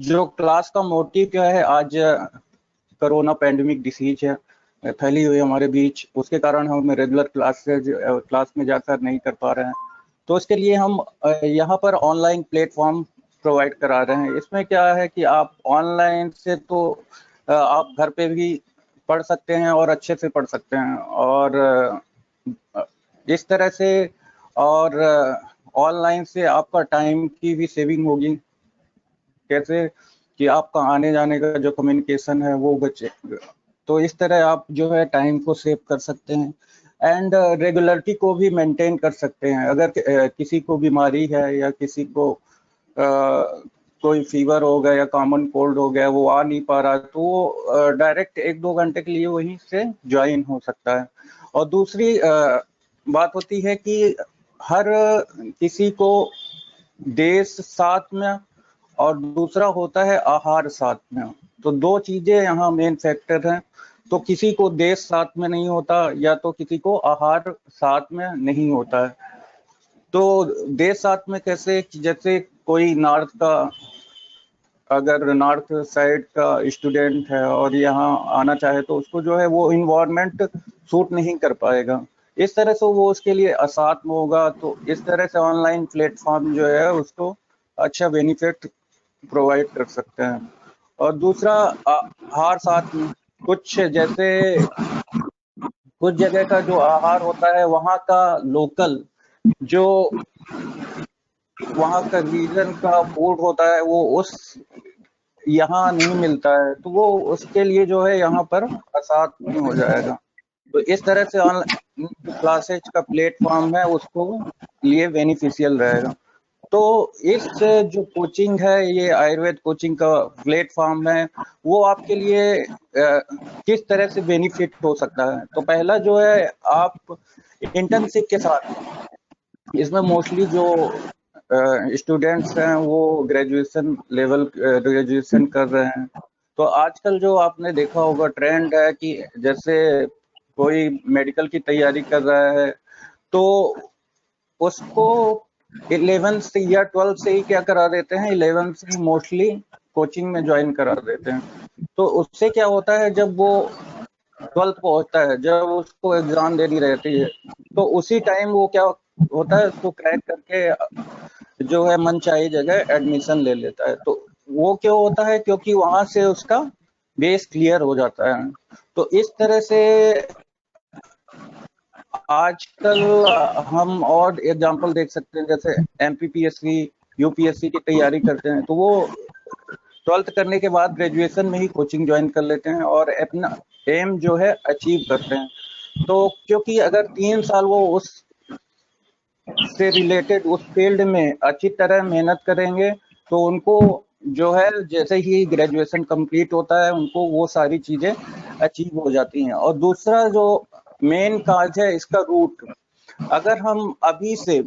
जो क्लास का मोटिव क्या है, आज कोरोना पैंडेमिक डिसीज है फैली हुई हमारे बीच, उसके कारण हम रेगुलर क्लास में जाकर नहीं कर पा रहे हैं। तो इसके लिए हम यहाँ पर ऑनलाइन प्लेटफॉर्म प्रोवाइड करा रहे हैं। इसमें क्या है कि आप ऑनलाइन से तो आप घर पे भी पढ़ सकते हैं और अच्छे से पढ़ सकते हैं, और इस तरह से, और ऑनलाइन से आपका टाइम की भी सेविंग होगी। कैसे कि आपका आने जाने का जो कम्युनिकेशन है वो बचे, तो इस तरह आप जो है टाइम को सेव कर सकते हैं एंड रेगुलरिटी को भी मेंटेन कर सकते हैं। अगर किसी को बीमारी है या किसी को कोई फीवर हो गया या कॉमन कोल्ड हो गया, वो आ नहीं पा रहा, तो वो डायरेक्ट 1-2 घंटे के लिए वहीं से ज्वाइन हो सकता है। और दूसरी बात होती है कि हर किसी को देश साथ में और दूसरा होता है आहार साथ में। तो दो चीजें यहाँ मेन फैक्टर हैं। तो किसी को देश साथ में नहीं होता या तो किसी को आहार साथ में नहीं होता है। तो देश साथ में कैसे, जैसे कोई नॉर्थ का, अगर नॉर्थ साइड का स्टूडेंट है और यहाँ आना चाहे तो उसको जो है वो इन्वायरमेंट सूट नहीं कर पाएगा, इस तरह से वो उसके लिए असाध्य होगा। तो इस तरह से ऑनलाइन प्लेटफॉर्म जो है उसको अच्छा बेनिफिट प्रोवाइड कर सकते हैं। और दूसरा आहार साथ में, कुछ जैसे कुछ जगह का जो आहार होता है वहाँ का लोकल, जो वहाँ का रीजन का फूड होता है वो उस यहाँ नहीं मिलता है, तो वो उसके लिए जो है यहाँ पर आसान हो जाएगा। तो इस तरह से ऑनलाइन क्लासेज का प्लेटफॉर्म है उसको लिए बेनिफिशियल रहेगा। तो इस जो कोचिंग है, ये आयुर्वेद कोचिंग का प्लेटफॉर्म है, वो आपके लिए किस तरह से बेनिफिट हो सकता है। तो पहला जो है, आप इंटर्नशिप के साथ, इसमें मोस्टली जो स्टूडेंट्स हैं वो ग्रेजुएशन कर रहे हैं। तो आजकल जो आपने देखा होगा ट्रेंड है कि जैसे कोई मेडिकल की तैयारी कर रहा है तो उसको 11th से या 12th से ही क्या करा देते हैं, 11th से ही मोस्टली कोचिंग में ज्वाइन करा देते हैं। तो उससे क्या होता है, जब वो 12th को होता है, जब उसको एग्जाम देनी रहती है, तो उसी टाइम वो क्या होता है, उसको क्रैक करके जो है मन चाही जगह एडमिशन ले लेता है। तो वो क्यों होता है, क्योंकि वहां से उसका बेस क्लियर हो जाता है। तो इस तरह से आजकल हम और एग्जांपल देख सकते हैं, जैसे एमपीपीएससी यूपीएससी की तैयारी करते हैं तो वो 12th करने के बाद ग्रेजुएशन में ही कोचिंग ज्वाइन कर लेते हैं और अपना एम जो है अचीव करते हैं। तो क्योंकि अगर 3 साल वो उस से रिलेटेड उस फील्ड में अच्छी तरह मेहनत करेंगे तो उनको जो है जैसे ही ग्रेजुएशन कंप्लीट होता है उनको वो सारी चीजें अचीव हो जाती हैं। और दूसरा जो मेन काज है इसका रूट, अगर हम अभी से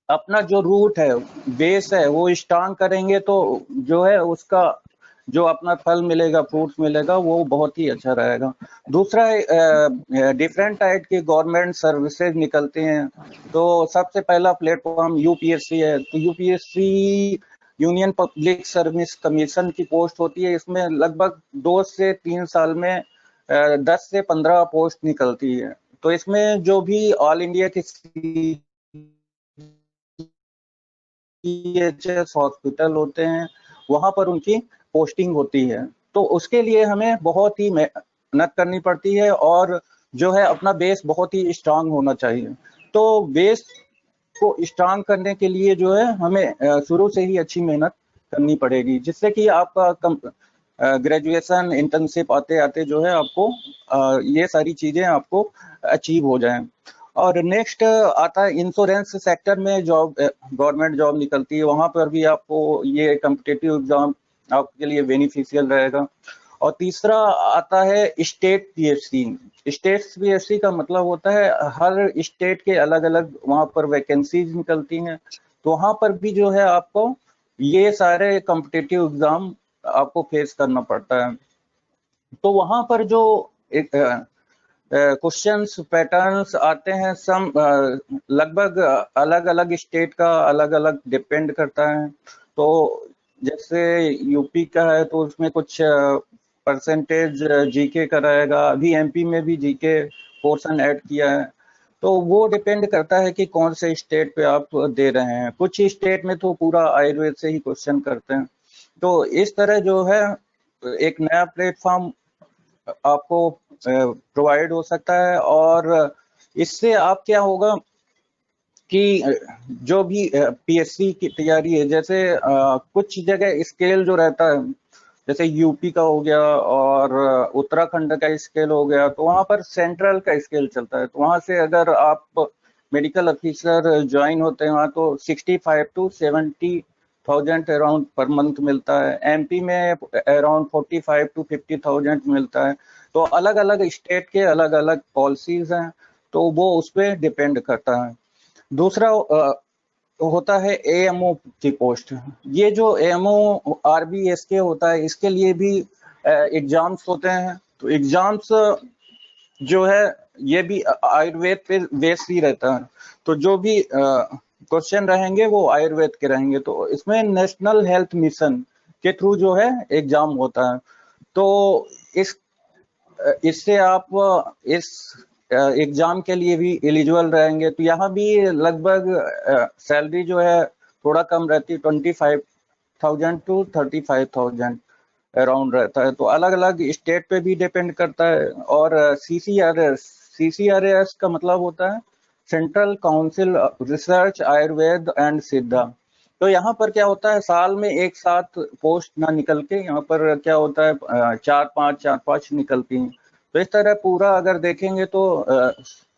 अपना जो रूट है, बेस है, वो स्ट्रांग करेंगे तो जो है उसका जो अपना फल मिलेगा, फ्रूट्स मिलेगा, वो बहुत ही अच्छा रहेगा। दूसरा, डिफरेंट टाइप की गवर्नमेंट सर्विसेज निकलती हैं। तो सबसे पहला प्लेटफॉर्म यूपीएससी है। तो UPSC union public service commission की पोस्ट होती है। इसमें लगभग 2 से 3 साल में 10 से 15 पोस्ट निकलती है। तो इसमें जो भी ऑल इंडिया की सीएचएस हॉस्पिटल होते हैं वहां पर उनकी पोस्टिंग होती है। तो उसके लिए हमें बहुत ही मेहनत करनी पड़ती है और जो है अपना बेस बहुत ही स्ट्रांग होना चाहिए। तो बेस को स्ट्रांग करने के लिए जो है हमें शुरू से ही अच्छी मेहनत करनी पड़ेगी, जिससे कि आपका ग्रेजुएशन इंटर्नशिप आते आते जो है आपको ये सारी चीजें आपको अचीव हो जाएं। और नेक्स्ट आता है इंश्योरेंस सेक्टर में जॉब, गवर्नमेंट जॉब निकलती है, वहां पर भी आपको ये कॉम्पिटिटिव एग्जाम आपके लिए बेनिफिशियल रहेगा। और तीसरा आता है स्टेट पीएससी। स्टेट पीएससी का मतलब होता है हर स्टेट के अलग अलग वहां पर वैकेंसीज निकलती हैं। तो वहां पर भी जो है आपको ये सारे कॉम्पिटिटिव एग्जाम आपको फेस करना पड़ता है। तो वहां पर जो एक क्वेश्चंस पैटर्न्स आते हैं, सम लगभग अलग अलग स्टेट का अलग अलग डिपेंड करता है। तो जैसे यूपी का है तो उसमें कुछ परसेंटेज जीके का रहेगा। अभी एमपी में भी जीके पोर्शन ऐड किया है। तो वो डिपेंड करता है कि कौन से स्टेट पे आप दे रहे हैं। कुछ स्टेट में तो पूरा आयुर्वेद से ही क्वेश्चन करते हैं। तो इस तरह जो है एक नया प्लेटफॉर्म आपको प्रोवाइड हो सकता है, और इससे आप क्या होगा कि जो भी पीएससी की तैयारी है, जैसे कुछ जगह स्केल जो रहता है, जैसे यूपी का हो गया और उत्तराखंड का स्केल हो गया, तो वहाँ पर सेंट्रल का स्केल चलता है। तो वहाँ से अगर आप मेडिकल ऑफिसर ज्वाइन होते हैं वहाँ, तो 65 to 70,000 अराउंड पर मंथ मिलता है। एमपी में अराउंड 45 to 50,000 मिलता है। तो अलग अलग स्टेट के अलग अलग पॉलिसीज हैं, तो वो उस पर डिपेंड करता है। दूसरा होता है एएमओ की पोस्ट। ये जो एएमओ आरबीएसके होता है, इसके लिए भी एग्जाम्स होते हैं। तो एग्जाम्स जो है ये भी आयुर्वेद पे बेस ही रहता है। तो जो भी क्वेश्चन रहेंगे वो आयुर्वेद के रहेंगे। तो इसमें नेशनल हेल्थ मिशन के थ्रू जो है एग्जाम होता है। तो इस इससे आप इस एग्जाम के लिए भी एलिजिबल रहेंगे। तो यहाँ भी लगभग सैलरी जो है थोड़ा कम रहती है, 25,000 to 35,000 अराउंड रहता है। तो अलग अलग स्टेट पे भी डिपेंड करता है। और सीसीआरएस का मतलब होता है central council research Ayurveda and सिद्धा। तो यहाँ पर क्या होता है, साल में एक साथ पोस्ट ना निकल के यहाँ पर क्या होता है, चार पांच निकलती हैं। तो इस तरह पूरा अगर देखेंगे तो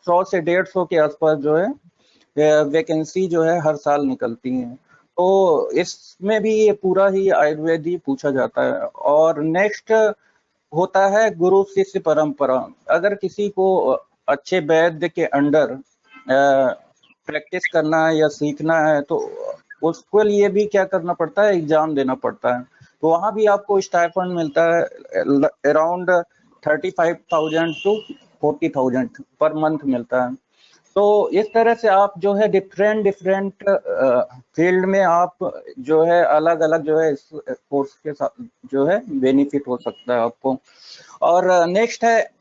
100 से 150 के आसपास जो है वैकेंसी जो है हर साल निकलती हैं। तो इसमें भी ये पूरा ही आयुर्वेद ही पूछा जाता है। और नेक्स्ट होता है गुरु शिष्य परंपरा। अगर किसी को अच्छे वैद्य के अंडर प्रैक्टिस करना है या सीखना है, तो उसके लिए भी क्या करना पड़ता है, एग्जाम देना पड़ता है। तो वहां भी आपको स्टाइपेंड मिलता है अराउंड 35,000 to 40,000 पर मंथ मिलता है। तो इस तरह से आप जो है डिफरेंट डिफरेंट फील्ड में आप जो है अलग अलग जो है इस कोर्स के साथ जो है बेनिफिट हो सकता है आपको। और नेक्स्ट है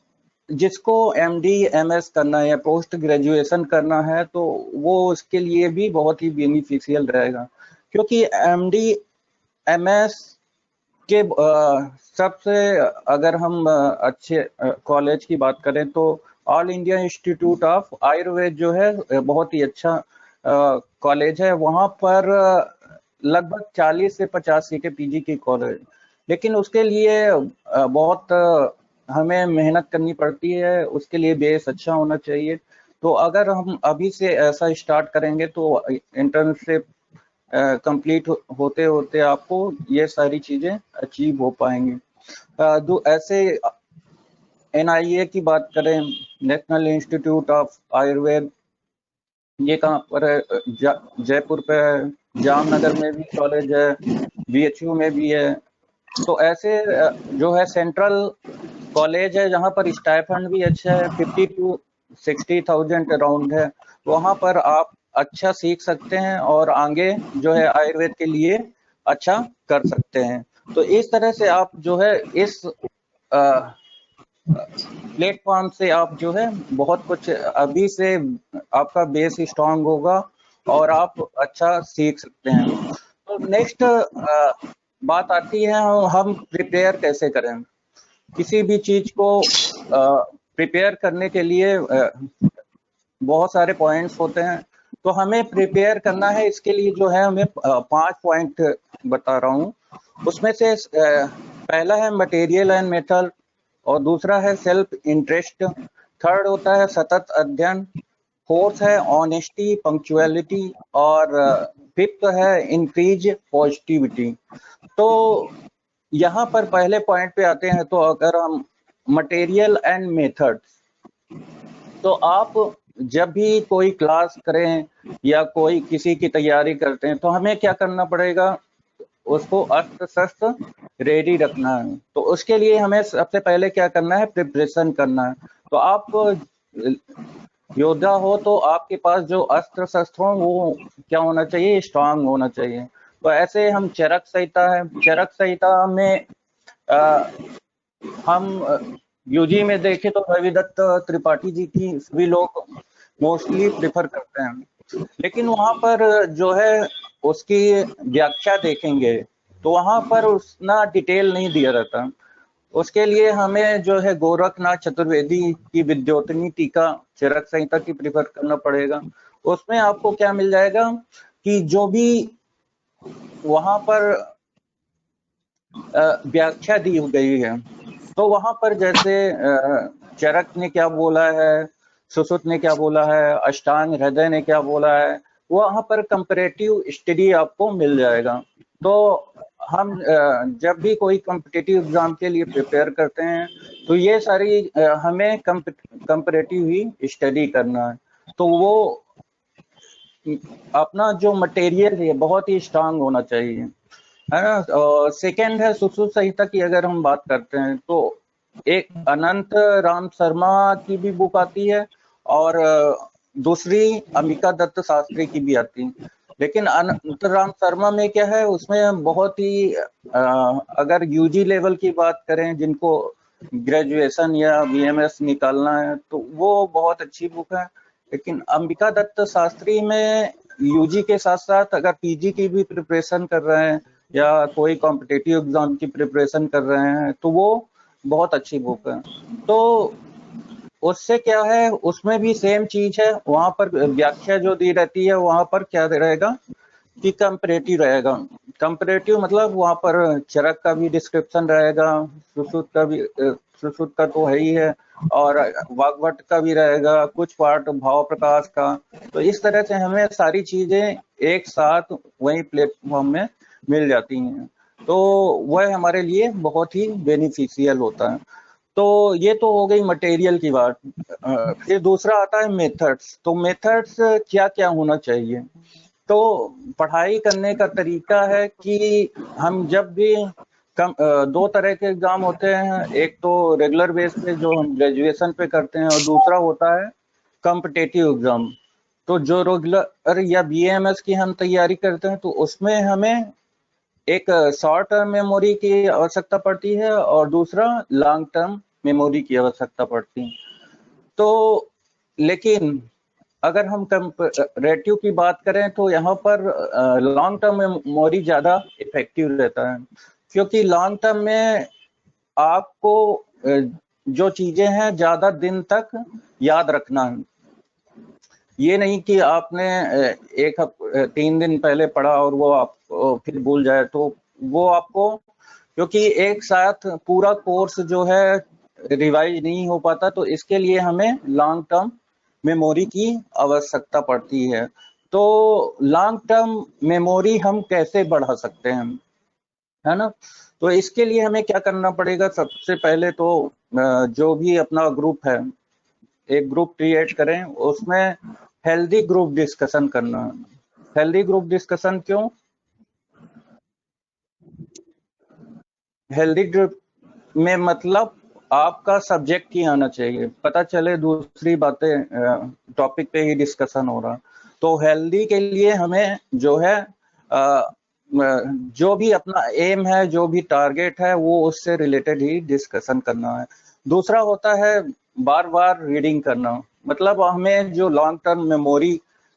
जिसको एमडी एमएस करना है या पोस्ट ग्रेजुएशन करना है, तो वो उसके लिए भी बहुत ही बेनिफिशियल रहेगा। क्योंकि एमडी एमएस के सबसे अगर हम अच्छे कॉलेज की बात करें तो all India institute of Ayurveda जो है बहुत ही अच्छा कॉलेज है। वहाँ पर लगभग 40 से 50 सीटें पीजी की कॉलेज। लेकिन उसके लिए बहुत हमें मेहनत करनी पड़ती है, उसके लिए बेस अच्छा होना चाहिए। तो अगर हम अभी से ऐसा स्टार्ट करेंगे तो इंटर्नशिप कंप्लीट होते होते आपको ये सारी चीजें अचीव हो पाएंगी। ऐसे एनआईए की बात करें, नेशनल इंस्टीट्यूट ऑफ आयुर्वेद, ये कहाँ पर है, जयपुर पे है। जामनगर में भी कॉलेज है, बीएचयू में भी है। तो ऐसे जो है सेंट्रल कॉलेज है जहाँ पर स्टाइपेंड भी अच्छा है, 50 to 60,000 अराउंड है। वहाँ पर आप अच्छा सीख सकते हैं और आगे जो है आयुर्वेद के लिए अच्छा कर सकते हैं। तो इस तरह से आप जो है इस प्लेटफॉर्म से आप जो है बहुत कुछ अभी से आपका बेस स्ट्रांग होगा और आप अच्छा सीख सकते हैं। तो नेक्स्ट बात आती है हम प्रिपेयर कैसे करें। किसी भी चीज को प्रिपेयर करने के लिए बहुत सारे पॉइंट्स होते हैं। तो हमें प्रिपेयर करना है, इसके लिए जो है हमें 5 पॉइंट बता रहा हूँ। उसमें से पहला है मटेरियल एंड मेथड, और दूसरा है सेल्फ इंटरेस्ट, थर्ड होता है सतत अध्ययन, फोर्थ है ऑनेस्टी पंक्चुअलिटी, और फिफ्थ है इंक्रीज पॉजिटिविटी। तो यहाँ पर पहले पॉइंट पे आते हैं। तो अगर हम मटेरियल एंड मेथड, तो आप जब भी कोई क्लास करें या कोई किसी की तैयारी करते हैं, तो हमें क्या करना पड़ेगा, उसको अस्त्र शस्त्र रेडी रखना है। तो उसके लिए हमें सबसे पहले क्या करना है, प्रिपरेशन करना है। तो आप योद्धा हो तो आपके पास जो अस्त्र शस्त्र हो वो क्या होना चाहिए, स्ट्रांग होना चाहिए। तो ऐसे हम चरक संहिता है, चरक संहिता में हम यूजी में देखें तो रविदत्त त्रिपाठी जी की सभी लोग मोस्टली प्रेफर करते हैं, लेकिन वहां पर जो है उसकी व्याख्या देखेंगे तो वहां पर उतना डिटेल नहीं दिया रहता। उसके लिए हमें जो है गोरखनाथ चतुर्वेदी की विद्योतनी टीका चरक संहिता की प्रेफर करना पड़ेगा। उसमें आपको क्या मिल जाएगा कि जो भी वहां पर व्याख्या दी गई है, तो वहां पर जैसे चरक ने क्या बोला है, सुश्रुत ने क्या बोला है, अष्टांग हृदय ने क्या बोला है, वहां पर कंपैरेटिव स्टडी आपको मिल जाएगा। तो हम जब भी कोई कॉम्पिटिटिव एग्जाम के लिए प्रिपेयर करते हैं तो ये सारी हमें कंपैरेटिव ही स्टडी करना है। तो वो अपना जो मटेरियल है बहुत ही स्ट्रांग होना चाहिए, है ना। सेकेंड है सुश्रुत संहिता की अगर हम बात करते हैं तो एक अनंत राम शर्मा की भी बुक आती है और दूसरी अंबिका दत्त शास्त्री की भी आती है। लेकिन अनंत राम शर्मा में क्या है, उसमें बहुत ही अगर यूजी लेवल की बात करें जिनको ग्रेजुएशन या बीएमएस निकालना है तो वो बहुत अच्छी बुक है। लेकिन अंबिका दत्त शास्त्री में यूजी के साथ साथ अगर पीजी की भी प्रिपरेशन कर रहे हैं या कोई कॉम्पिटिटिव एग्जाम की प्रिपरेशन कर रहे हैं तो वो बहुत अच्छी बुक है। तो उससे क्या है, उसमें भी सेम चीज है, वहां पर व्याख्या जो दी रहती है वहां पर क्या रहेगा कि कंपैरेटिव रहेगा। कंपैरेटिव मतलब वहां पर चरक का भी डिस्क्रिप्शन रहेगा, सुश्रुत का भी, सुश्रुत का तो है ही है, और वाग्भट का भी रहेगा, कुछ पार्ट भाव प्रकाश का। तो इस तरह से हमें सारी चीजें एक साथ वही प्लेटफॉर्म में मिल जाती हैं, तो वह हमारे लिए बहुत ही बेनिफिशियल होता है। तो ये तो हो गई मटेरियल की बात। फिर दूसरा आता है मेथड्स। तो मेथड्स क्या क्या होना चाहिए, तो पढ़ाई करने का तरीका है कि हम जब भी दो तरह के एग्जाम होते हैं, एक तो रेगुलर बेस पे जो हम ग्रेजुएशन पे करते हैं और दूसरा होता है कॉम्पिटिटिव एग्जाम। तो जो रेगुलर या बीएमएस की हम तैयारी करते हैं तो उसमें हमें एक शॉर्ट टर्म मेमोरी की आवश्यकता पड़ती है और दूसरा लॉन्ग टर्म मेमोरी की आवश्यकता पड़ती है। तो लेकिन अगर हम कंपैरेटिव की बात करें तो यहाँ पर लॉन्ग टर्म मेमोरी ज्यादा इफेक्टिव रहता है, क्योंकि लॉन्ग टर्म में आपको जो चीजें हैं ज्यादा दिन तक याद रखना है। ये नहीं कि आपने 3 दिन पहले पढ़ा और वो आप फिर भूल जाए, तो वो आपको, क्योंकि एक साथ पूरा कोर्स जो है रिवाइज नहीं हो पाता, तो इसके लिए हमें लॉन्ग टर्म मेमोरी की आवश्यकता पड़ती है। तो लॉन्ग टर्म मेमोरी हम कैसे बढ़ा सकते हैं, है ना। तो इसके लिए हमें क्या करना पड़ेगा, सबसे पहले तो जो भी अपना ग्रुप है, एक ग्रुप क्रिएट करें, उसमें हेल्दी ग्रुप डिस्कशन करना। हेल्दी ग्रुप डिस्कशन क्यों, हेल्दी ग्रुप में मतलब आपका सब्जेक्ट ही आना चाहिए, पता चले दूसरी बातें टॉपिक पे ही डिस्कशन हो रहा। तो हेल्दी के लिए हमें जो है जो भी अपना एम है, जो भी टारगेट है, वो उससे रिलेटेड ही डिस्कशन करना है। दूसरा होता है बार बार रीडिंग करना, मतलब हमें जो लॉन्ग टर्म मेमोरी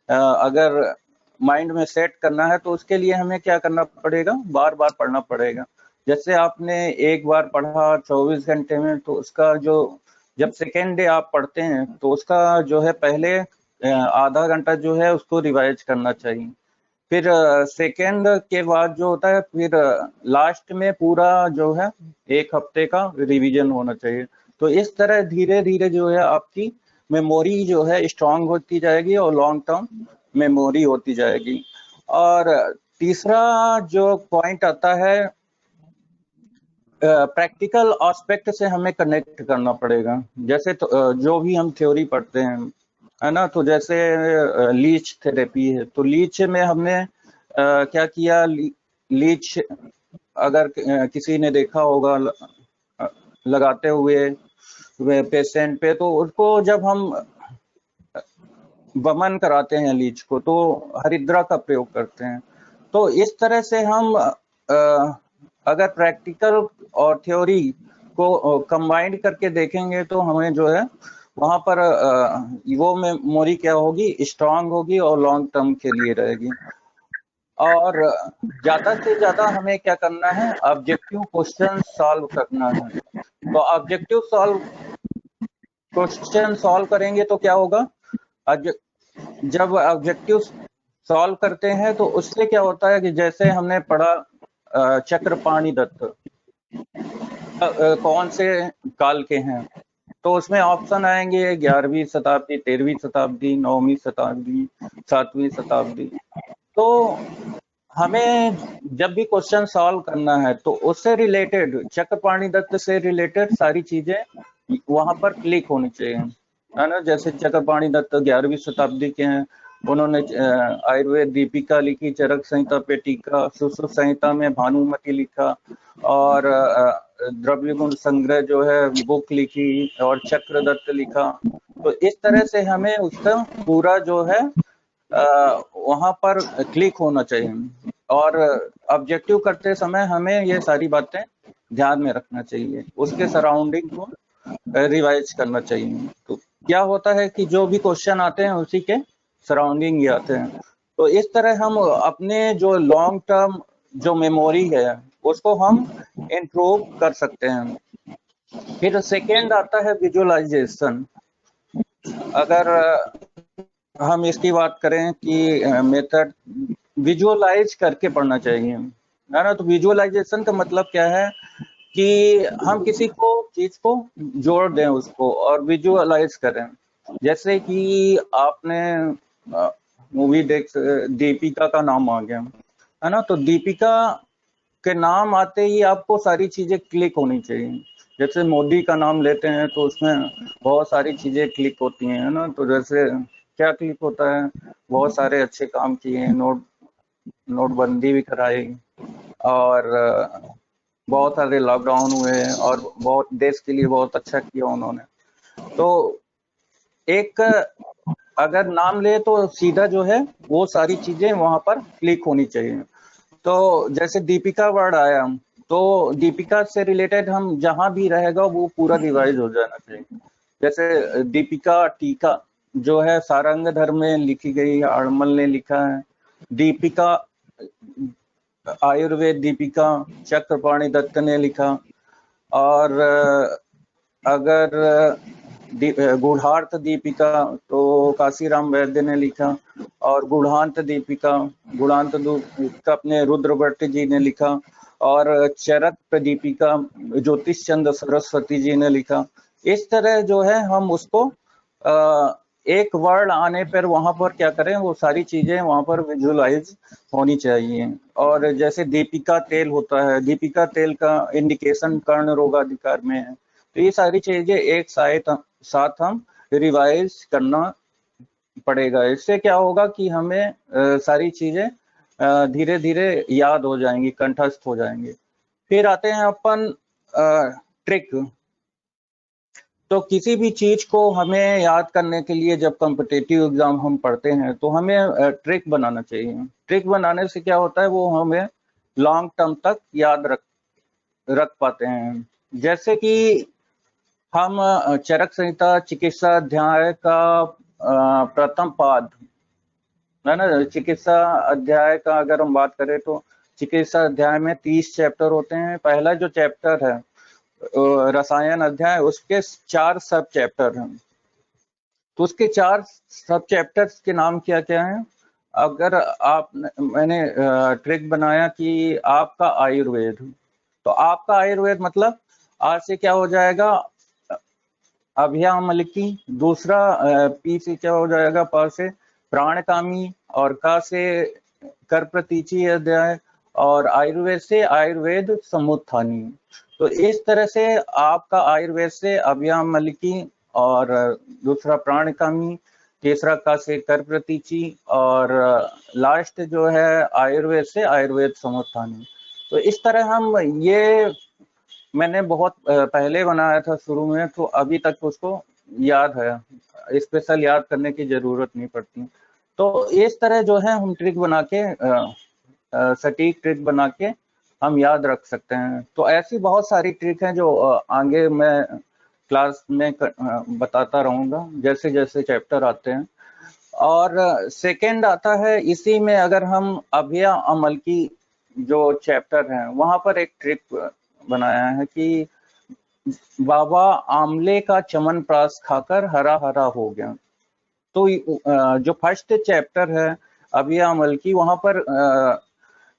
अगर माइंड में सेट करना है तो उसके लिए हमें क्या करना पड़ेगा, बार बार पढ़ना पड़ेगा। जैसे आपने एक बार पढ़ा 24 घंटे में, तो उसका जो जब सेकेंड डे आप पढ़ते हैं तो उसका जो है पहले आधा घंटा जो है उसको रिवाइज करना चाहिए। फिर सेकेंड के बाद जो होता है, फिर लास्ट में पूरा जो है 1 हफ्ते का रिवीजन होना चाहिए। तो इस तरह धीरे धीरे जो है आपकी मेमोरी जो है स्ट्रांग होती जाएगी और लॉन्ग टर्म मेमोरी होती जाएगी। और तीसरा जो पॉइंट आता है, प्रैक्टिकल एस्पेक्ट से हमें कनेक्ट करना पड़ेगा। जैसे तो, जो भी हम थ्योरी पढ़ते हैं, है ना, तो जैसे लीच थेरेपी है, तो लीच में हमने क्या किया, लीच अगर किसी ने देखा होगा लगाते हुए पेशेंट पे, तो उसको जब हम वमन कराते हैं लीच को तो हरिद्रा का प्रयोग करते हैं। तो इस तरह से हम अगर प्रैक्टिकल और थ्योरी को कंबाइंड करके देखेंगे तो हमें जो है वहां पर वो मेमोरी क्या होगी, स्ट्रांग होगी और लॉन्ग टर्म के लिए रहेगी। और ज्यादा से ज्यादा हमें क्या करना है, ऑब्जेक्टिव क्वेश्चन सॉल्व करना है। तो ऑब्जेक्टिव क्वेश्चन सॉल्व करेंगे तो क्या होगा, जब ऑब्जेक्टिव सॉल्व करते हैं तो उससे क्या होता है कि जैसे हमने पढ़ा चक्रपाणि दत्त कौन से काल के हैं, तो उसमें ऑप्शन आएंगे 11वीं शताब्दी, 13वीं शताब्दी, 9वीं शताब्दी, 7वीं शताब्दी। तो हमें जब भी क्वेश्चन सॉल्व करना है तो उससे रिलेटेड, चक्रपाणि दत्त से रिलेटेड सारी चीजें वहां पर क्लिक होनी चाहिए, है ना। जैसे चक्रपाणि दत्त 11वीं शताब्दी के हैं, उन्होंने आयुर्वेद दीपिका लिखी, चरक संहिता पे टीका, सुश्रुत संहिता में भानुमति लिखा, और द्रव्य गुण संग्रह जो है बुक लिखी, और चक्रदत्त लिखा। तो इस तरह से हमें उसका पूरा जो है वहां पर क्लिक होना चाहिए, और ऑब्जेक्टिव करते समय हमें ये सारी बातें ध्यान में रखना चाहिए, उसके सराउंडिंग को रिवाइज करना चाहिए। तो क्या होता है कि जो भी क्वेश्चन आते हैं उसी के सराउंडिंग ही आते हैं। तो इस तरह हम अपने जो लॉन्ग टर्म जो मेमोरी है उसको हम इम्प्रूव कर सकते हैं। फिर सेकेंड आता है विजुअलाइजेशन। अगर हम इसकी बात करें कि मेथड विजुअलाइज करके पढ़ना चाहिए, है ना। तो विजुअलाइजेशन का मतलब क्या है कि हम किसी को चीज को जोड़ दें उसको और विजुअलाइज करें। जैसे कि आपने मूवी दीपिका का नाम आ गया, है ना। तो दीपिका के नाम आते ही आपको सारी चीजें क्लिक होनी चाहिए। जैसे मोदी का नाम लेते हैं तो उसमें बहुत सारी चीजें क्लिक होती हैं, है ना। तो जैसे क्या क्लिक होता है, बहुत सारे अच्छे काम किए, नोटबंदी भी कराई, और बहुत सारे लॉकडाउन हुए, और बहुत देश के लिए बहुत अच्छा किया उन्होंने। तो एक अगर नाम ले तो सीधा जो है वो सारी चीजें वहां पर क्लिक होनी चाहिए। तो जैसे दीपिका वर्ड आया, तो दीपिका से रिलेटेड हम जहां भी रहेगा वो पूरा रिवाइज हो जाना चाहिए। जैसे दीपिका टीका जो है सारंगधर में लिखी गई, आड़मल ने लिखा है। दीपिका आयुर्वेद दीपिका चक्रपाणि दत्त ने लिखा। और अगर गूढ़ार्थ दीपिका तो काशीराम वैद्य ने लिखा, और गुढ़ांत दीपिका, गुढ़ांत दीपिका अपने रुद्रभट्ट जी ने लिखा, और चरक दीपिका ज्योतिष चंद्र सरस्वती जी ने लिखा। इस तरह जो है हम उसको एक वर्ड आने पर वहां पर क्या करें, वो सारी चीजें वहां पर विजुअलाइज होनी चाहिए। और जैसे दीपिका तेल होता है, दीपिका तेल का इंडिकेशन कर्ण रोगाधिकार में है। तो ये सारी चीजें एक साथ हम रिवाइज करना पड़ेगा। इससे क्या होगा कि हमें सारी चीजें धीरे धीरे याद हो जाएंगी, कंठस्थ हो जाएंगी। फिर आते हैं अपन ट्रिक। तो किसी भी चीज को हमें याद करने के लिए जब कॉम्पिटिटिव एग्जाम हम पढ़ते हैं तो हमें ट्रिक बनाना चाहिए। ट्रिक बनाने से क्या होता है, वो हमें लॉन्ग टर्म तक याद रख पाते हैं। जैसे कि हम चरक संहिता चिकित्सा अध्याय का प्रथम पाद, है ना, चिकित्सा अध्याय का अगर हम बात करें तो चिकित्सा अध्याय में 30 चैप्टर होते हैं। पहला जो चैप्टर है रसायन अध्याय, उसके 4 सब चैप्टर हैं। तो उसके 4 सब चैप्टर्स के नाम क्या क्या हैं। अगर मैंने ट्रिक बनाया कि आपका आयुर्वेद, तो आपका आयुर्वेद मतलब आज से क्या हो जाएगा, अभ्यामलकी। दूसरा पी से क्या हो जाएगा, प से प्राणकामी, और का से कर प्रतीची अध्याय, और आयुर्वेद से आयुर्वेद समुत्थानी। तो इस तरह से आपका आयुर्वेद से अभ्यामलकी, और दूसरा प्राणकामी, तीसरा का से कर प्रतीची, और लास्ट जो है आयुर्वेद से आयुर्वेद समुत्थानी। तो इस तरह हम ये मैंने बहुत पहले बनाया था शुरू में, तो अभी तक उसको याद है, स्पेशल याद करने की जरूरत नहीं पड़ती। तो इस तरह जो है हम ट्रिक बना के सटीक ट्रिक बना के हम याद रख सकते हैं। तो ऐसी बहुत सारी ट्रिक हैं जो आगे मैं क्लास में बताता रहूँगा जैसे जैसे चैप्टर आते हैं। और सेकंड आता है इसी में, अगर हम अभिया अमल की जो चैप्टर है वहाँ पर एक ट्रिक बनाया है कि बाबा आमले का च्यवनप्राश खाकर हरा हरा हो गया। तो जो फर्स्ट चैप्टर है अभिया अमल की, वहाँ पर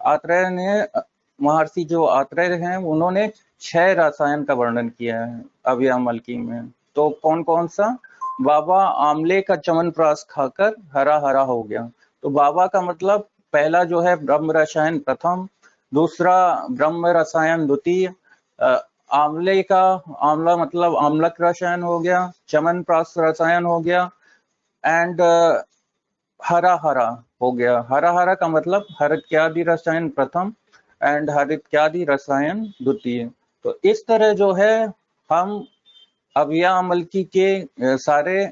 आत्रेय ने, महर्षि जो आत्रेय हैं, उन्होंने 6 रसायन का वर्णन किया है अभिया अमल की में। तो कौन कौन सा? बाबा आमले का च्यवनप्राश खाकर हरा हरा हो गया। तो बाबा का मतलब पहला जो है ब्रह्म रसायन प्रथम, दूसरा ब्रह्म रसायन द्वितीय, आमले का, आमला मतलब आम्लक रसायन हो गया, च्यवनप्राश रसायन हो गया, एंड हरा हरा हो गया। हरा हरा का मतलब हरित्यादि रसायन प्रथम एंड हरित्यादि रसायन द्वितीय। तो इस तरह जो है हम अभिया अमल की के सारे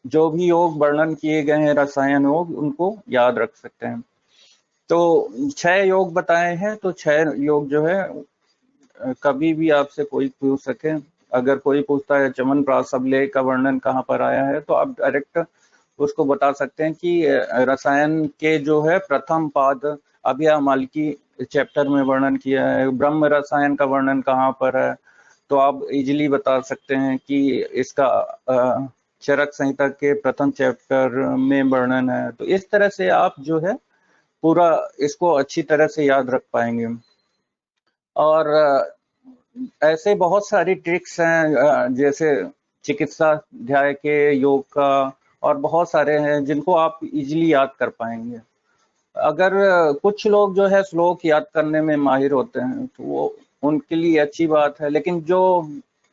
जो भी योग वर्णन किए गए हैं रसायन योग, उनको याद रख सकते हैं। तो 6 योग बताए हैं। तो 6 योग जो है कभी भी आपसे कोई पूछ सके, अगर कोई पूछता है च्यवनप्राश अमले का वर्णन कहाँ पर आया है, तो आप डायरेक्ट उसको बता सकते हैं कि रसायन के जो है प्रथम पाद अभिया अमल की चैप्टर में वर्णन किया है। ब्रह्म रसायन का वर्णन कहाँ पर है, तो आप इजीली बता सकते हैं कि इसका चरक संहिता के प्रथम चैप्टर में वर्णन है। तो इस तरह से आप जो है पूरा इसको अच्छी तरह से याद रख पाएंगे। और ऐसे बहुत सारी ट्रिक्स हैं, जैसे चिकित्सा अध्याय के योग का, और बहुत सारे हैं जिनको आप इजीली याद कर पाएंगे। अगर कुछ लोग जो है श्लोक याद करने में माहिर होते हैं तो वो उनके लिए अच्छी बात है, लेकिन जो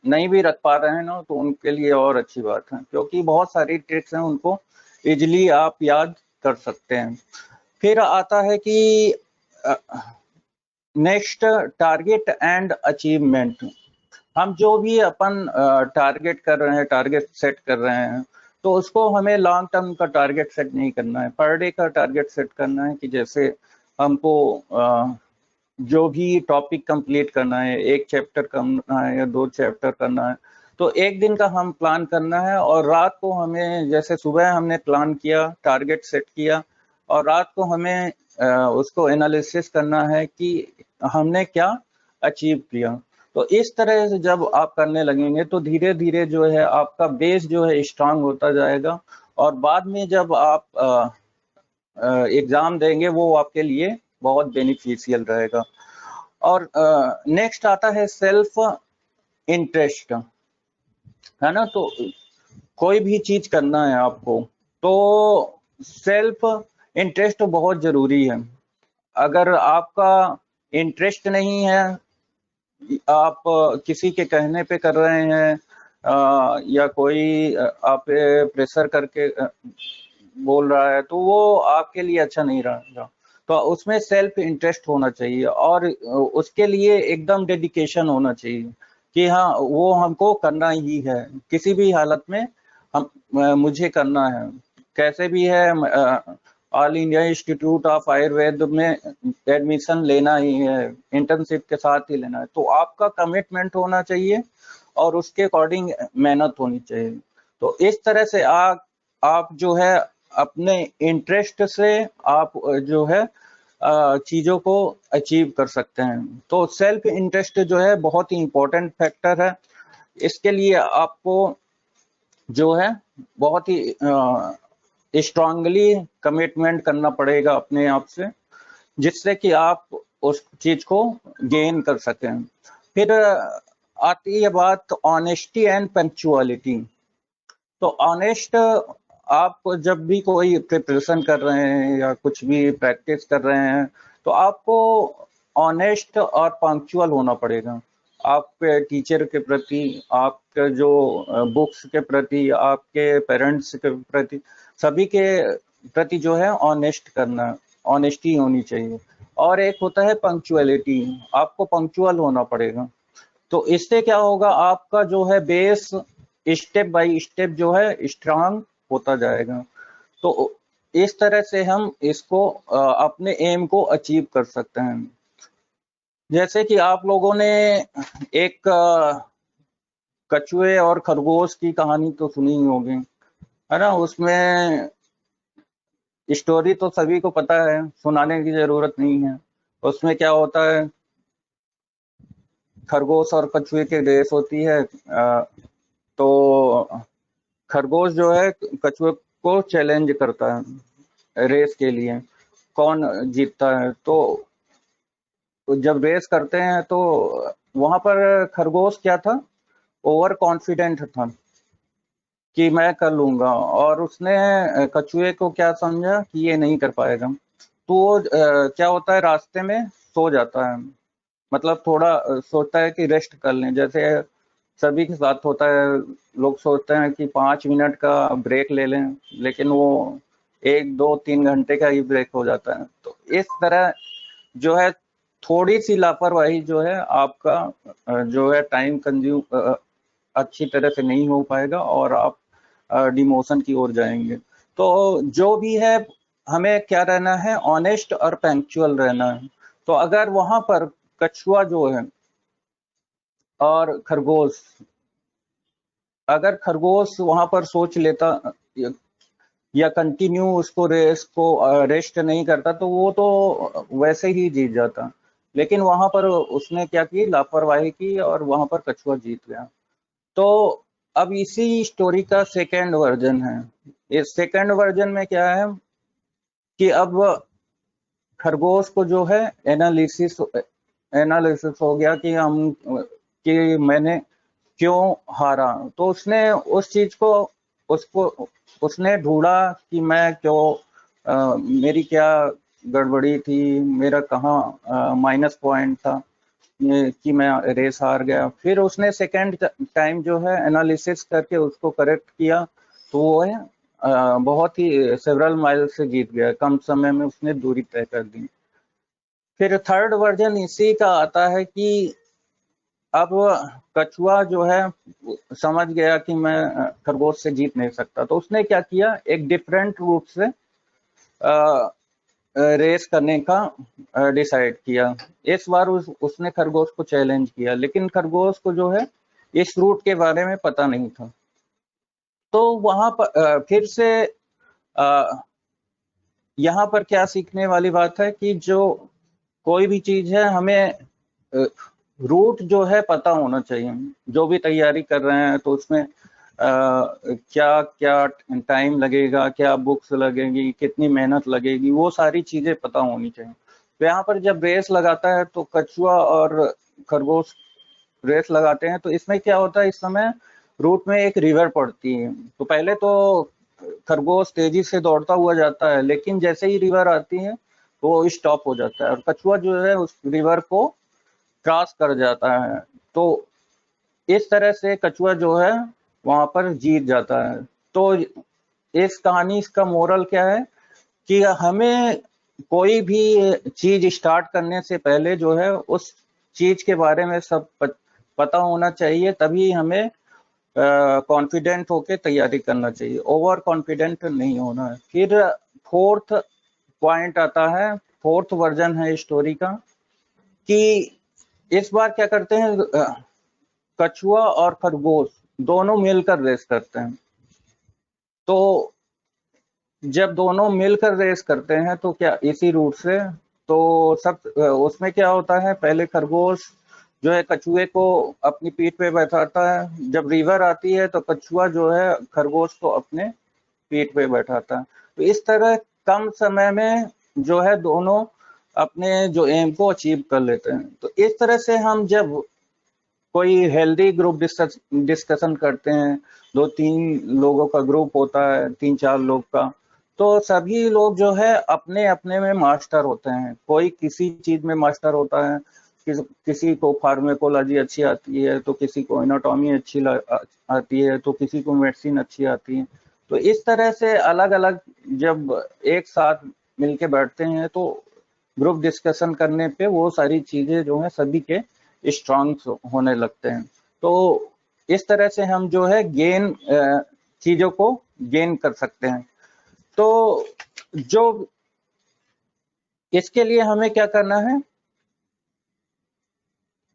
नहीं भी रख पा रहे हैं ना, तो उनके लिए और अच्छी बात है, क्योंकि बहुत सारी ट्रिक्स हैं उनको इजीली आप याद कर सकते हैं। फिर आता है कि नेक्स्ट टारगेट एंड अचीवमेंट। हम जो भी अपन टारगेट कर रहे हैं, टारगेट सेट कर रहे हैं, तो उसको हमें लॉन्ग टर्म का टारगेट सेट नहीं करना है, पर डे का टारगेट सेट करना है। कि जैसे हमको जो भी टॉपिक कंप्लीट करना है, 1 चैप्टर करना है या 2 चैप्टर करना है, तो 1 दिन का हम प्लान करना है, और रात को हमें, जैसे सुबह हमने प्लान किया, टारगेट सेट किया, और रात को हमें उसको एनालिसिस करना है कि हमने क्या अचीव किया। तो इस तरह से जब आप करने लगेंगे तो धीरे धीरे जो है आपका बेस जो है स्ट्रांग होता जाएगा, और बाद में जब आप एग्जाम देंगे वो आपके लिए बहुत बेनिफिशियल रहेगा। और नेक्स्ट आता है सेल्फ इंटरेस्ट, है ना। तो कोई भी चीज करना है आपको, तो सेल्फ इंटरेस्ट बहुत जरूरी है। अगर आपका इंटरेस्ट नहीं है, आप किसी के कहने पे कर रहे हैं, या कोई आप प्रेशर करके बोल रहा है, तो वो आपके लिए अच्छा नहीं रहेगा। तो उसमें सेल्फ इंटरेस्ट होना चाहिए, और उसके लिए एकदम डेडिकेशन होना चाहिए कि हाँ वो हमको करना ही है, किसी भी हालत में हम मुझे करना है, कैसे भी है। All India institute of Ayurveda में एडमिशन लेना ही है, इंटर्नशिप के साथ ही लेना है। तो आपका कमिटमेंट होना चाहिए और उसके अकॉर्डिंग मेहनत होनी चाहिए। तो इस तरह से आप जो है अपने इंटरेस्ट से आप जो है चीजों को अचीव कर सकते हैं। तो सेल्फ इंटरेस्ट जो है बहुत ही इंपॉर्टेंट फैक्टर है। इसके लिए आपको जो है बहुत ही स्ट्रांगली कमिटमेंट करना पड़ेगा अपने आप से, जिससे कि आप उस चीज को गेन कर सकें। फिर आती है बात ऑनेस्टी एंड पंक्चुअलिटी। तो ऑनेस्ट, आप जब भी कोई प्रिपरेशन कर रहे हैं या कुछ भी प्रैक्टिस कर रहे हैं, तो आपको ऑनेस्ट और पंक्चुअल होना पड़ेगा। आपके टीचर के प्रति, आपके जो बुक्स के प्रति, आपके पेरेंट्स के प्रति, सभी के प्रति जो है ऑनेस्ट करना, ऑनेस्टी होनी चाहिए। और एक होता है पंक्चुअलिटी, आपको पंक्चुअल होना पड़ेगा। तो इससे क्या होगा, आपका जो है बेस स्टेप बाय स्टेप जो है स्ट्रांग होता जाएगा। तो इस तरह से हम इसको अपने एम को अचीव कर सकते हैं। जैसे कि आप लोगों ने एक कछुए और खरगोश की कहानी तो सुनी ही होगी, है ना। उसमें स्टोरी तो सभी को पता है, सुनाने की जरूरत नहीं है। उसमें क्या होता है, खरगोश और कछुए की रेस होती है। तो खरगोश जो है कछुए को चैलेंज करता है रेस के लिए, कौन जीतता है। तो जब रेस करते हैं तो वहां पर खरगोश क्या था, ओवर कॉन्फिडेंट था कि मैं कर लूंगा, और उसने कछुए को क्या समझा कि ये नहीं कर पाएगा। तो वो क्या होता है, रास्ते में सो जाता है। मतलब थोड़ा सोचता है कि रेस्ट कर लें, जैसे सभी के साथ होता है। लोग सोचते हैं कि 5 मिनट का ब्रेक ले लें, लेकिन वो 1 2 3 घंटे का ही ब्रेक हो जाता है। तो इस तरह जो है, थोड़ी सी लापरवाही जो है आपका जो है टाइम कंज्यूम अच्छी तरह से नहीं हो पाएगा, और आप डिमोशन की ओर जाएंगे। तो जो भी है, हमें क्या रहना है, ऑनेस्ट और पंक्चुअल रहना है। तो अगर वहां पर कछुआ जो है और खरगोश, अगर खरगोश वहां पर सोच लेता या कंटिन्यू उसको रेस को रेस्ट नहीं करता, तो वो तो वैसे ही जीत जाता। लेकिन वहां पर उसने क्या की, लापरवाही की, और वहां पर कछुआ जीत गया। तो अब इसी स्टोरी का सेकेंड वर्जन है। इस सेकेंड वर्जन में क्या है कि अब खरगोश को जो है एनालिसिस हो गया कि मैंने क्यों हारा। तो उसने उस चीज को उसको उसने ढूंढा कि मैं क्यों मेरी क्या गड़बड़ी थी, मेरा कहाँ माइनस पॉइंट था कि मैं रेस हार गया। फिर उसने सेकेंड टाइम जो है एनालिसिस करके उसको करेक्ट किया, तो वो है बहुत ही सेवरल माइल से जीत गया, कम समय में उसने दूरी तय कर दी। फिर थर्ड वर्जन इसी का आता है कि अब कछुआ जो है समझ गया कि मैं खरगोश से जीत नहीं सकता, तो उसने क्या किया, एक डिफरेंट रूट से रेस करने का डिसाइड किया। इस बार उसने खरगोश को चैलेंज किया, लेकिन खरगोश को जो है इस रूट के बारे में पता नहीं था। तो वहां पर फिर से यहाँ पर क्या सीखने वाली बात है कि जो कोई भी चीज है, हमें रूट जो है पता होना चाहिए। जो भी तैयारी कर रहे हैं तो उसमें क्या क्या टाइम लगेगा, क्या बुक्स लगेगी, कितनी मेहनत लगेगी, वो सारी चीजें पता होनी चाहिए। तो यहाँ पर जब रेस लगाता है तो कछुआ और खरगोश रेस लगाते हैं, तो इसमें क्या होता है, इस समय रूट में एक रिवर पड़ती है। तो पहले तो खरगोश तेजी से दौड़ता हुआ जाता है, लेकिन जैसे ही रिवर आती है तो वो स्टॉप हो जाता है, और कछुआ जो है उस रिवर को क्रॉस कर जाता है। तो इस तरह से कछुआ जो है वहां पर जीत जाता है। तो इस कहानी का मोरल क्या है कि हमें कोई भी चीज स्टार्ट करने से पहले जो है उस चीज के बारे में सब पता होना चाहिए, तभी हमें कॉन्फिडेंट होके तैयारी करना चाहिए, ओवर कॉन्फिडेंट नहीं होना है। फिर फोर्थ पॉइंट आता है, फोर्थ वर्जन है स्टोरी का, कि इस बार क्या करते हैं, कछुआ और खरगोश दोनों मिलकर रेस करते हैं। तो जब दोनों मिलकर रेस करते हैं तो क्या इसी रूट से, तो सब उसमें क्या होता है, पहले खरगोश जो है कछुए को अपनी पीठ पे बैठाता है। जब रिवर आती है तो कछुआ जो है खरगोश को अपने पीठ पे बैठाता है। तो इस तरह कम समय में जो है दोनों अपने जो एम को अचीव कर लेते हैं। तो इस तरह से हम जब कोई हेल्दी ग्रुप डिस्कशन करते हैं, 2 3 लोगों का ग्रुप होता है, 3 4 लोग का, तो सभी लोग जो है अपने अपने में मास्टर होते हैं। कोई किसी चीज में मास्टर होता है, किसी को फार्मेकोलॉजी अच्छी आती है, तो किसी को एनाटॉमी अच्छी आती है, तो किसी को मेडिसिन अच्छी आती है। तो इस तरह से अलग अलग जब एक साथ मिलके बैठते हैं तो ग्रुप डिस्कशन करने पे वो सारी चीजें जो है सभी के स्ट्रांग होने लगते हैं। तो इस तरह से हम जो है चीजों को गेन कर सकते हैं। तो जो इसके लिए हमें क्या करना है,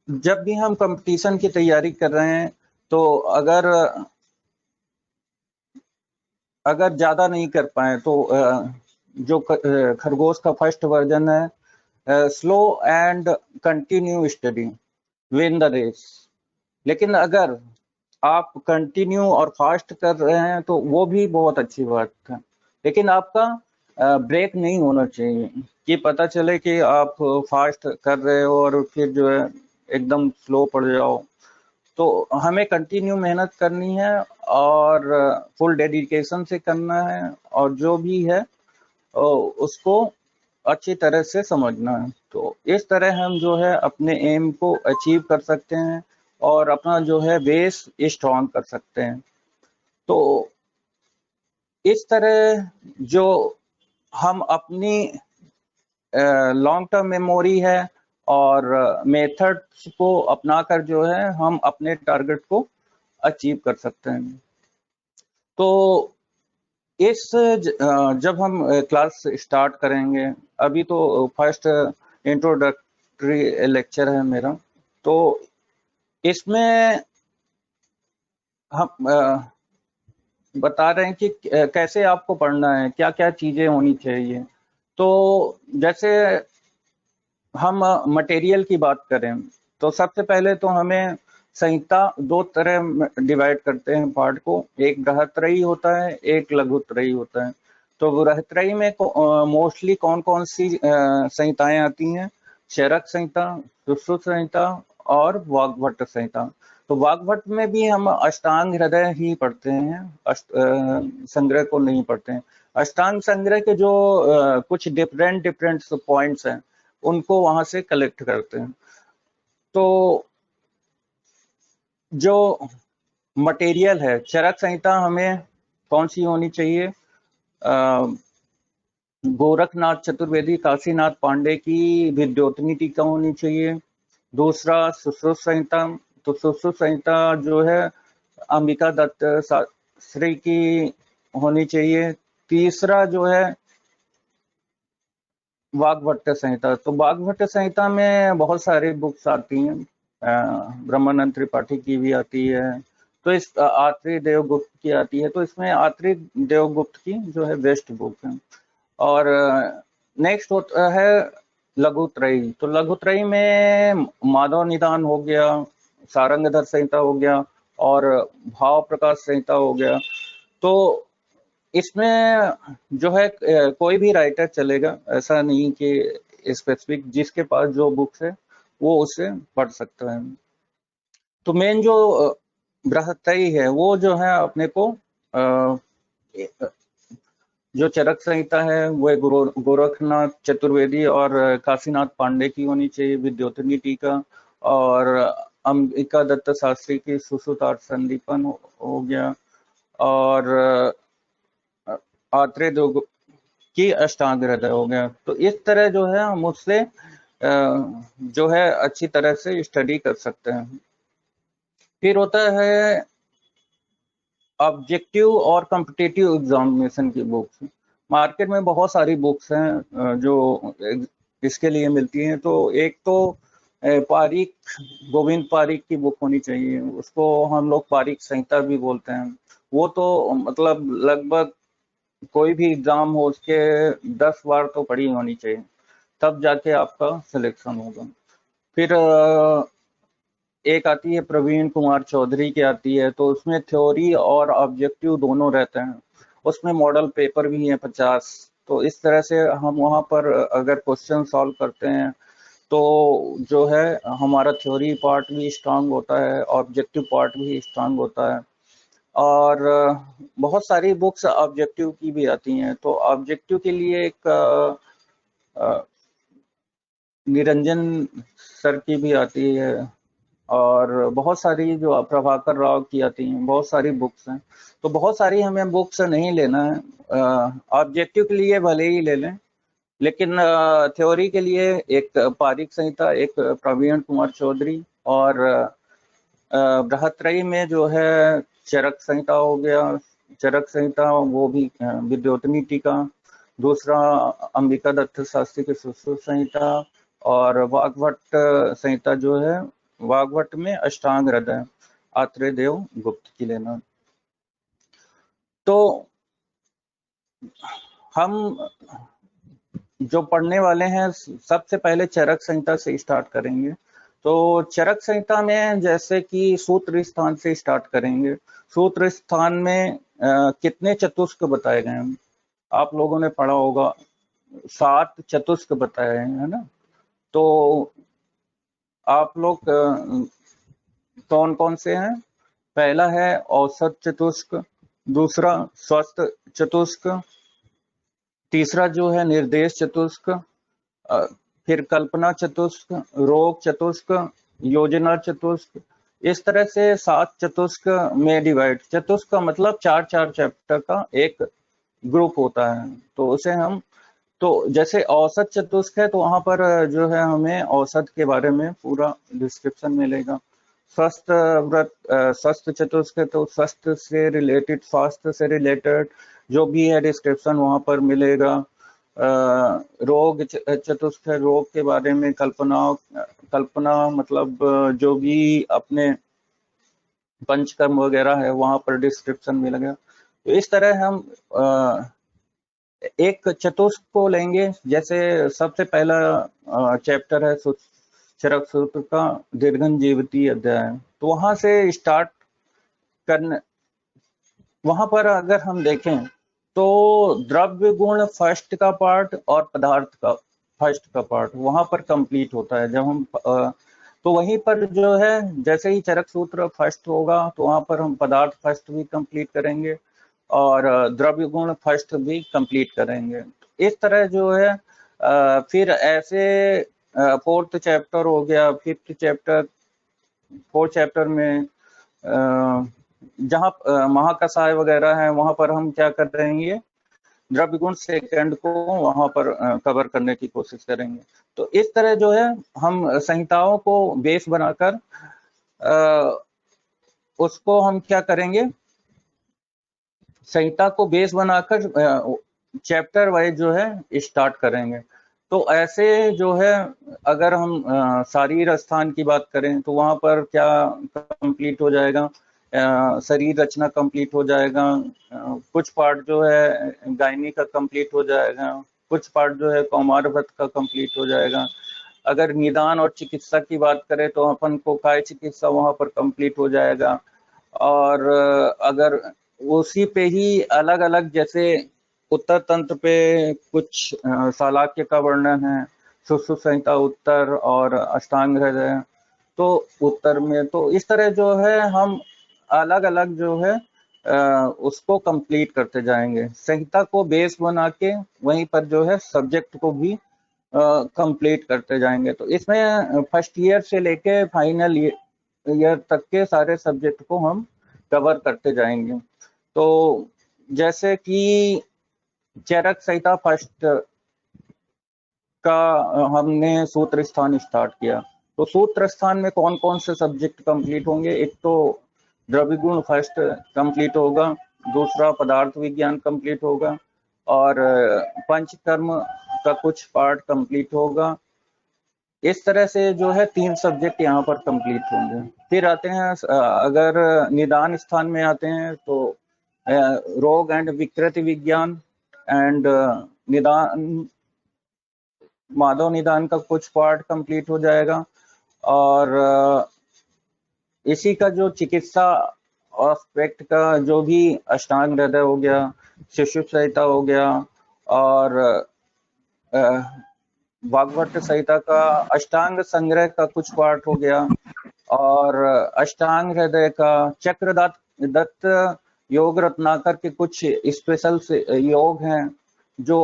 जब भी हम कंपटीशन की तैयारी कर रहे हैं तो अगर ज्यादा नहीं कर पाए तो जो खरगोश का फर्स्ट वर्जन है, slow and continue study win the race. लेकिन अगर आप कंटिन्यू और फास्ट कर रहे हैं तो वो भी बहुत अच्छी बात है, लेकिन आपका ब्रेक नहीं होना चाहिए कि पता चले कि आप फास्ट कर रहे हो और फिर जो है एकदम स्लो पड़ जाओ। तो हमें कंटिन्यू मेहनत करनी है और फुल डेडिकेशन से करना है, और जो भी है उसको अच्छी तरह से समझना है। तो इस तरह हम जो है अपने एम को अचीव कर सकते हैं और अपना जो है बेस स्ट्रॉन्ग कर सकते हैं। तो इस तरह जो हम अपनी लॉन्ग टर्म मेमोरी है और मेथड्स को अपनाकर जो है हम अपने टारगेट को अचीव कर सकते हैं। तो जब हम क्लास स्टार्ट करेंगे, अभी तो फर्स्ट इंट्रोडक्टरी लेक्चर है मेरा, तो इसमें हम बता रहे हैं कि कैसे आपको पढ़ना है, क्या क्या चीजें होनी चाहिए। तो जैसे हम मटेरियल की बात करें तो सबसे पहले तो हमें संहिता दो तरह डिवाइड करते हैं पार्ट को, एक बृहत्रयी होता है, एक लघुत्रयी होता है। तो बृहत्रयी में मोस्टली कौन कौन सी संहिताएं आती हैं? चरक संहिता, सुश्रुत संहिता और वाग्भट संहिता। तो वाग्भट में भी हम अष्टांग हृदय ही पढ़ते हैं, संग्रह को नहीं पढ़ते हैं। अष्टांग संग्रह के जो कुछ डिफरेंट पॉइंट्स हैं उनको वहां से कलेक्ट करते हैं। तो जो मटेरियल है, चरक संहिता हमें कौन सी होनी चाहिए? गोरखनाथ चतुर्वेदी, काशीनाथ पांडे की विद्योतनी टीका होनी चाहिए। दूसरा सुश्रुत संहिता, तो सुश्रुत संहिता जो है अंबिका दत्त शास्त्री की होनी चाहिए। तीसरा जो है वाग्भट संहिता। तो वाग्भट संहिता में बहुत सारी बुक्स आती हैं, ब्रह्मानंद त्रिपाठी की भी आती है, तो इस आत्रेय देवगुप्त की आती है, तो इसमें आत्रेय देवगुप्त की जो है बेस्ट बुक है। और नेक्स्ट होता है लघुत्रयी। तो लघुत्रयी में माधव निदान हो गया, सारंगधर संहिता हो गया और भाव प्रकाश संहिता हो गया। तो इसमें जो है कोई भी राइटर चलेगा, ऐसा नहीं कि स्पेसिफिक, जिसके पास जो बुक्स है वो उसे पढ़ सकता है। तो मेन जो बृहत्रयी है वो जो है अपने को जो चरक संहिता है वो गोरखनाथ चतुर्वेदी और काशीनाथ पांडे की होनी चाहिए, विद्योतनी टीका, और अंबिका दत्त शास्त्री की सुश्रुतार्थ संदीपन हो गया, और आत्रेय देवगुप्त की अष्टांग हृदय हो गया। तो इस तरह जो है हम उससे जो है अच्छी तरह से स्टडी कर सकते हैं। फिर होता है ऑब्जेक्टिव और कॉम्पिटिटिव एग्जामिनेशन की बुक्स। मार्केट में बहुत सारी बुक्स हैं जो इसके लिए मिलती हैं। तो एक तो पारीख, गोविंद पारीख की बुक होनी चाहिए, उसको हम लोग पारीख संहिता भी बोलते हैं। वो तो मतलब लगभग कोई भी एग्जाम हो उसके 10 बार तो पढ़ी होनी चाहिए, तब जाके आपका सिलेक्शन होगा। फिर एक आती है प्रवीण कुमार चौधरी की आती है, तो उसमें थ्योरी और ऑब्जेक्टिव दोनों रहते हैं, उसमें मॉडल पेपर भी है 50। तो इस तरह से हम वहाँ पर अगर क्वेश्चन सॉल्व करते हैं तो जो है हमारा थ्योरी पार्ट भी स्ट्रांग होता है, ऑब्जेक्टिव पार्ट भी स्ट्रांग होता है। और बहुत सारी बुक्स ऑब्जेक्टिव की भी आती हैं। तो ऑब्जेक्टिव के लिए एक निरंजन सर की भी आती है, और बहुत सारी जो प्रभाकर राव की आती हैं, बहुत सारी बुक्स हैं। तो बहुत सारी हमें बुक्स नहीं लेना है, ऑब्जेक्टिव के लिए भले ही ले लें, लेकिन थ्योरी के लिए एक पारीख संहिता, एक प्रवीण कुमार चौधरी, और बृहत्रयी में जो है चरक संहिता हो गया, चरक संहिता वो भी विद्योतनी टीका, दूसरा अंबिका दत्त शास्त्री की सुश्रुत संहिता, और वाग्भट संहिता जो है, वाग्भट में अष्टांग हृदय आत्रेय देव गुप्त की लेना। तो हम जो पढ़ने वाले हैं सबसे पहले चरक संहिता से स्टार्ट करेंगे। तो चरक संहिता में जैसे कि सूत्र स्थान से स्टार्ट करेंगे। सूत्र स्थान में कितने चतुष्क बताए गए हैं, आप लोगों ने पढ़ा होगा, 7 चतुष्क बताए हैं, है ना। तो आप लोग कौन कौन से हैं? पहला है औसत चतुष्क, दूसरा स्वस्थ चतुष्क, तीसरा जो है निर्देश चतुष्क, फिर कल्पना चतुष्क, रोग चतुष्क, योजना चतुष्क। इस तरह से 7 चतुष्क में डिवाइड। चतुष्क का मतलब 4-4 चैप्टर का एक ग्रुप होता है। तो उसे हम, तो जैसे औसत चतुष्क है तो वहां पर जो है हमें औसत के बारे में पूरा डिस्क्रिप्शन मिलेगा। स्वस्थ व्रत, स्वस्थ चतुष्क है तो स्वस्थ से रिलेटेड, स्वास्थ्य से रिलेटेड जो भी है डिस्क्रिप्शन वहां पर मिलेगा। रोग चतुष्क है, रोग के बारे में कल्पना मतलब जो भी अपने पंचकर्म वगैरह है वहां पर डिस्क्रिप्शन मिलेगा। तो इस तरह हम एक चतुष्क को लेंगे। जैसे सबसे पहला चैप्टर है चरक सूत्र का दीर्घन जीवती अध्याय, तो वहां से स्टार्ट करने, वहां पर अगर हम देखें तो द्रव्य गुण फर्स्ट का पार्ट और पदार्थ का फर्स्ट का पार्ट वहां पर कंप्लीट होता है। जब हम तो वहीं पर जो है जैसे ही चरक सूत्र फर्स्ट होगा तो वहां पर हम पदार्थ फर्स्ट भी कंप्लीट करेंगे और द्रव्य गुण फर्स्ट भी कंप्लीट करेंगे। इस तरह जो है फिर ऐसे 4th चैप्टर हो गया, 5th चैप्टर, 4th चैप्टर में जहाँ महाकसाय वगैरह है वहां पर हम क्या कर रहेंगे, द्रव्य गुण सेकंड को वहां पर कवर करने की कोशिश करेंगे। तो इस तरह जो है हम संहिताओं को बेस बनाकर उसको हम क्या करेंगे, संहिता को बेस बनाकर चैप्टर वाइज जो है स्टार्ट करेंगे। तो ऐसे जो है अगर हम शारीर स्थान की बात करें तो वहां पर क्या कंप्लीट हो जाएगा, शरीर रचना कंप्लीट हो जाएगा, कुछ पार्ट जो है गायनी का कंप्लीट हो जाएगा, कुछ पार्ट जो है कौमार व्रत का कंप्लीट हो जाएगा। अगर निदान और चिकित्सा की बात करें तो अपन को काय चिकित्सा वहां पर कंप्लीट हो जाएगा। और अगर उसी पे ही अलग अलग, जैसे उत्तर तंत्र पे कुछ शालाक्य का वर्णन है, सुश्रुत संहिता उत्तर और अष्टांग हृदय तो उत्तर में। तो इस तरह जो है हम अलग अलग जो है उसको कंप्लीट करते जाएंगे, संहिता को बेस बना के वहीं पर जो है सब्जेक्ट को भी कंप्लीट करते जाएंगे। तो इसमें फर्स्ट ईयर से लेके फाइनल ईयर तक के सारे सब्जेक्ट को हम कवर करते जाएंगे। तो जैसे कि चरक संहिता फर्स्ट का हमने सूत्र स्थान स्टार्ट किया, तो सूत्र स्थान में कौन कौन से सब्जेक्ट कंप्लीट होंगे? एक तो द्रव्य गुण फर्स्ट कंप्लीट होगा, दूसरा पदार्थ विज्ञान कंप्लीट होगा और पंचकर्म का कुछ पार्ट कंप्लीट होगा। इस तरह से जो है 3 सब्जेक्ट यहाँ पर कंप्लीट होंगे। फिर आते हैं अगर निदान स्थान में आते हैं तो रोग एंड विकृति विज्ञान एंड निदान, माधव निदान का कुछ पार्ट कंप्लीट हो जाएगा। और इसी का जो चिकित्सा एस्पेक्ट का जो भी अष्टांग हृदय हो गया, शिशु संहिता हो गया और वाग्भट संहिता का अष्टांग संग्रह का कुछ पार्ट हो गया और अष्टांग हृदय का चक्रदत्त योग रत्नाकर के कुछ स्पेशल योग हैं जो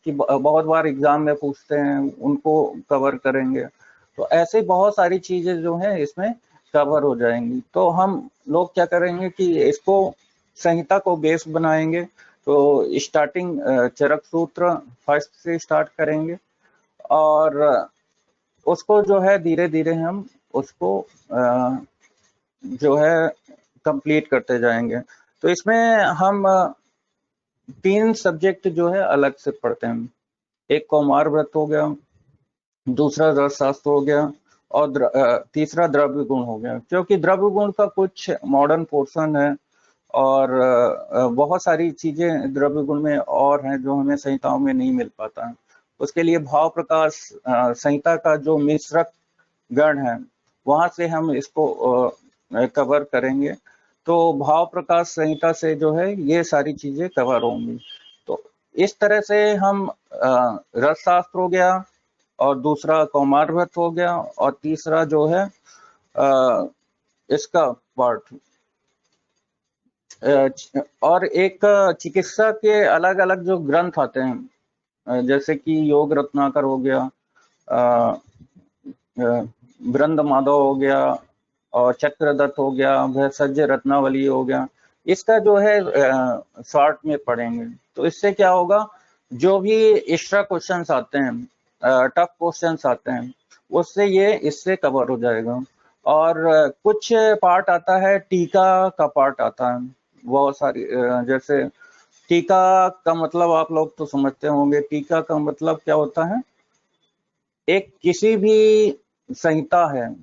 कि बहुत बार एग्जाम में पूछते हैं, उनको कवर करेंगे। तो ऐसे बहुत सारी चीजें जो हैं इसमें कवर हो जाएंगी। तो हम लोग क्या करेंगे कि इसको संहिता को बेस बनाएंगे। तो स्टार्टिंग चरक सूत्र फर्स्ट से स्टार्ट करेंगे और उसको जो है धीरे धीरे हम उसको जो है कंप्लीट करते जाएंगे। तो इसमें हम तीन सब्जेक्ट जो है अलग से पढ़ते हैं। एक कौमार व्रत हो गया, दूसरा रसशास्त्र हो गया, और तीसरा द्रव्य गुण हो गया। क्योंकि द्रव्य गुण का कुछ मॉडर्न पोर्शन है और बहुत सारी चीजें द्रव्य गुण में और हैं जो हमें संहिताओं में नहीं मिल पाता है। उसके लिए भाव प्रकाश संहिता का जो मिश्रक गण है वहां से हम इसको कवर करेंगे। तो भाव प्रकाश संहिता से जो है ये सारी चीजें कवर होंगी। तो इस तरह से हम रसशास्त्र हो गया, और दूसरा कौमार व्रत हो गया, और तीसरा जो है इसका पार्ट, और एक चिकित्सा के अलग अलग जो ग्रंथ आते हैं, जैसे कि योग रत्नाकर हो गया, वृंद माधव हो गया, और चक्रदत्त हो गया, भेषज रत्नावली हो गया। इसका जो है शॉर्ट में पढ़ेंगे। तो इससे क्या होगा, जो भी एक्स्ट्रा क्वेश्चंस आते हैं, टफ क्वेश्चंस आते हैं, उससे ये इससे कवर हो जाएगा। और कुछ पार्ट आता है, टीका का पार्ट आता है बहुत सारी, जैसे टीका का मतलब आप लोग तो समझते होंगे। टीका का मतलब क्या होता है, एक किसी भी संहिता है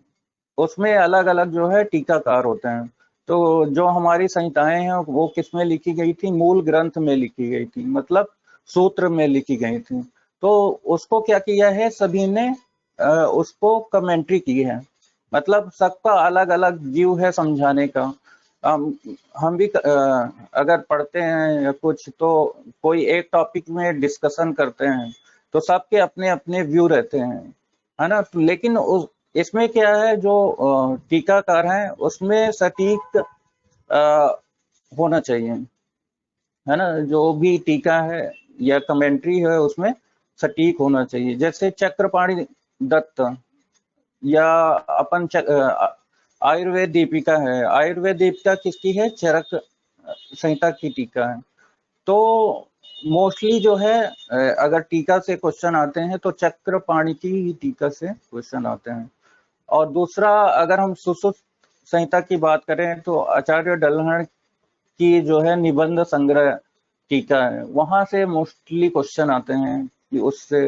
उसमें अलग अलग जो है टीकाकार होते हैं। तो जो हमारी संहिताएं हैं वो किस में लिखी गई थी, मूल ग्रंथ में लिखी गई थी, मतलब सूत्र में लिखी गई थी। तो उसको क्या किया है, सभी ने उसको कमेंट्री की है। मतलब सबका अलग अलग व्यू है समझाने का। हम भी अगर पढ़ते हैं या कुछ, तो कोई एक टॉपिक में डिस्कशन करते हैं तो सबके अपने अपने व्यू रहते हैं, है ना। तो लेकिन इसमें क्या है, जो टीकाकार है उसमें सटीक होना चाहिए, है ना। जो भी टीका है या कमेंट्री है उसमें सटीक होना चाहिए। जैसे चक्रपाणि दत्त या अपन आयुर्वेद दीपिका है। आयुर्वेद दीपिका किसकी है, चरक संहिता की टीका है। तो मोस्टली जो है अगर टीका से क्वेश्चन आते हैं तो चक्रपाणि की ही टीका से क्वेश्चन आते हैं। और दूसरा, अगर हम सुश्रुत संहिता की बात करें तो आचार्य डल्हण की जो है निबंध संग्रह टीका है, वहां से मोस्टली क्वेश्चन आते हैं। कि उससे